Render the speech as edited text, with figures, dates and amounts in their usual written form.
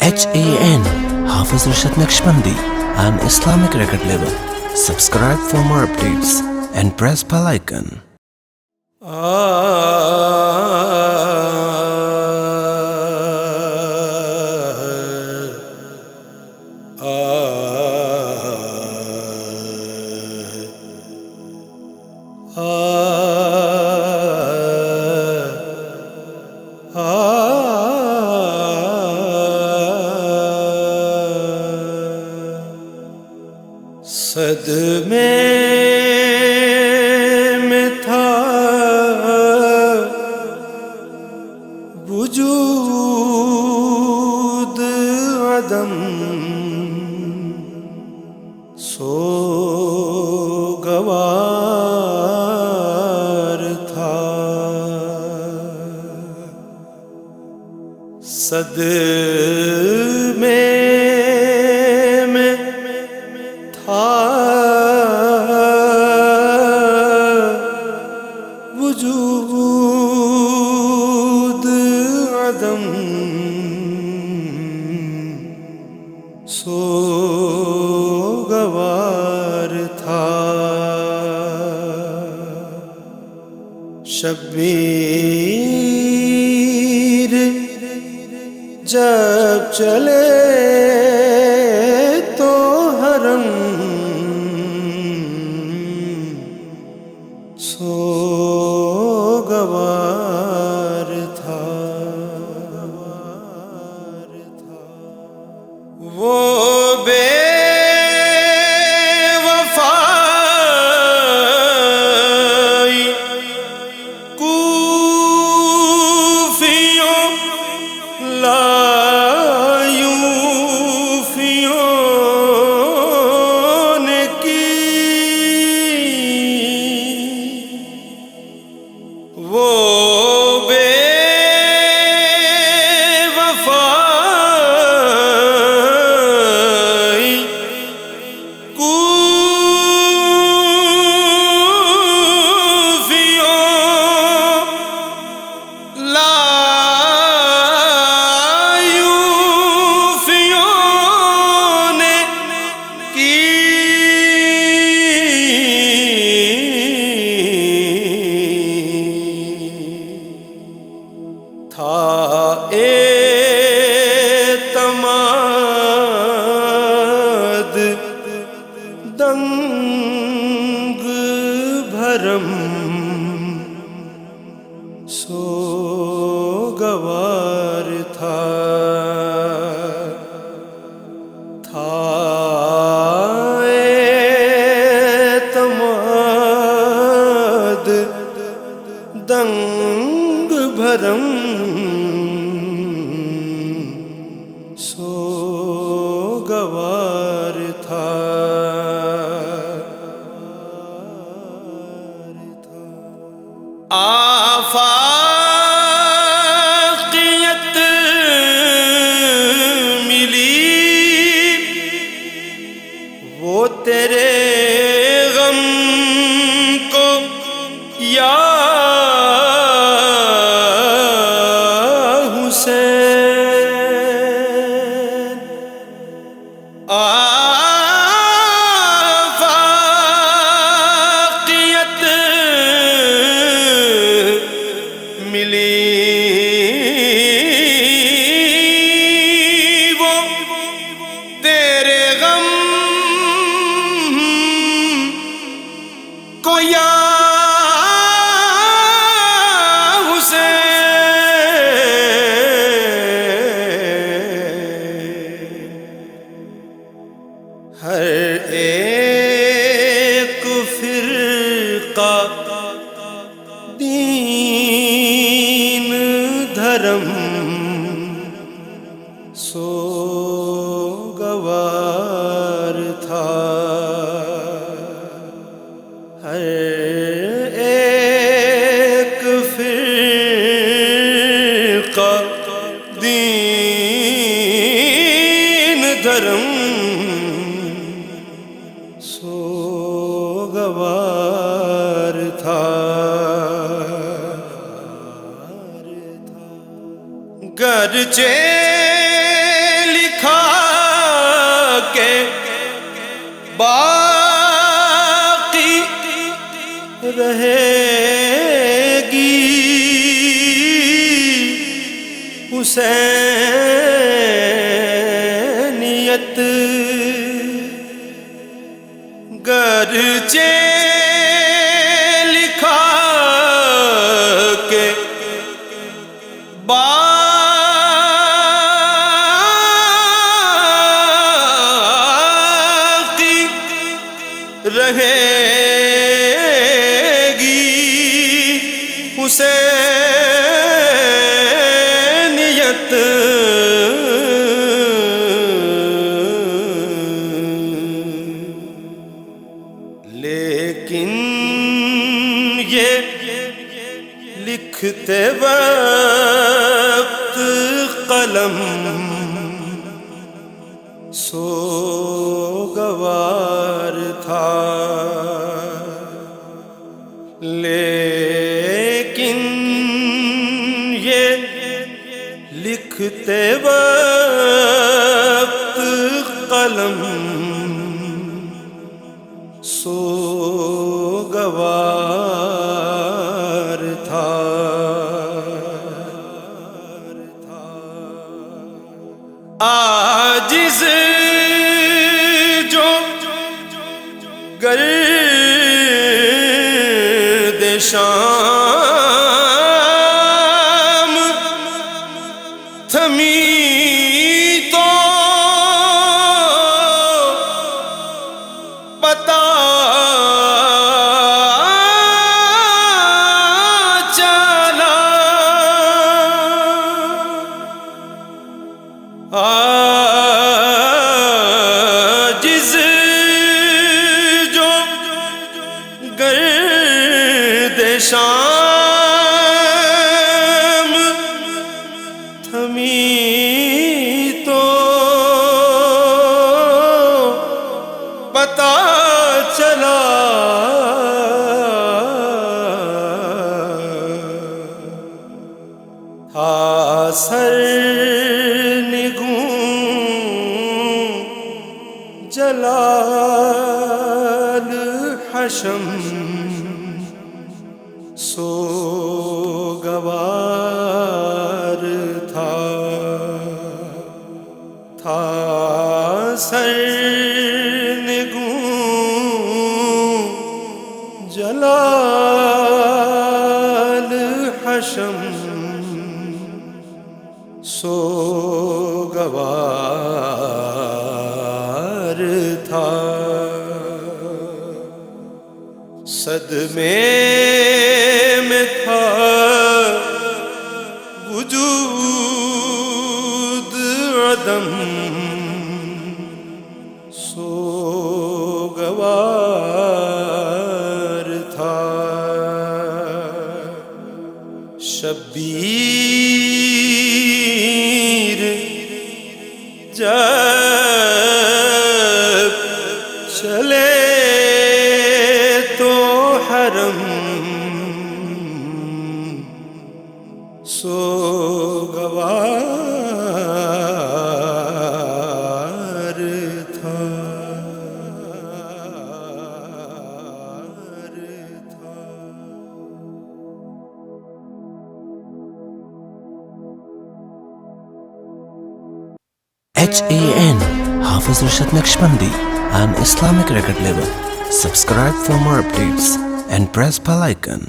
HAN Hafiz Rashid Naqshbandi, an Islamic record label. Subscribe for more updates and press bell icon. صدمے میں تھا وجود عدم، سوگوار تھا صدمے وجود عدم، سوگوار تھا شبیر جب چلے تو حرم سوگوار تھا۔ وہ بے وفائی کوفیوں لایوفیوں نے کی، وہ بے وفائی کوفیوں لایوفیوں نے کی، تھا اعتماد دنگ بھرم، سوگوار تھا اعتماد دنگ بھرم، سوگوار تھا۔ آفاقیت ملی وہ تیرے غم کو یا حسین، آفاقیت ملی وہ تیرے غم کو یا ہر ایک فرقہ دین دھرم، سوگوار تھا ہر ایک فرقہ دین دھرم، سوگوار تھا گرچہ رہے گی حسینیت گرچہ لکھا کہ باقی رہے گی حسینیت لیکن یہ لکھتے وقت قلم سوگوار تھا، لیکن یہ لکھتے وقت قلم سوگوار تھا۔ عاجز جو گرد شام تھمی تو پتہ چلا، عاجز جو گرد شام تھمی تو پتہ چلا، تھا سر جلال حشم سوگوار تھا، سرنگوں جلال حشم سوگوار تھا۔ صدمے میں تھا وجود عدم سوگوار تھا۔ شبیر جب چلے تو حرم سوگوار تھا۔ HAN Hafiz Rashad Naqshbandi, an Islamic record label. Subscribe for more updates and press bell icon.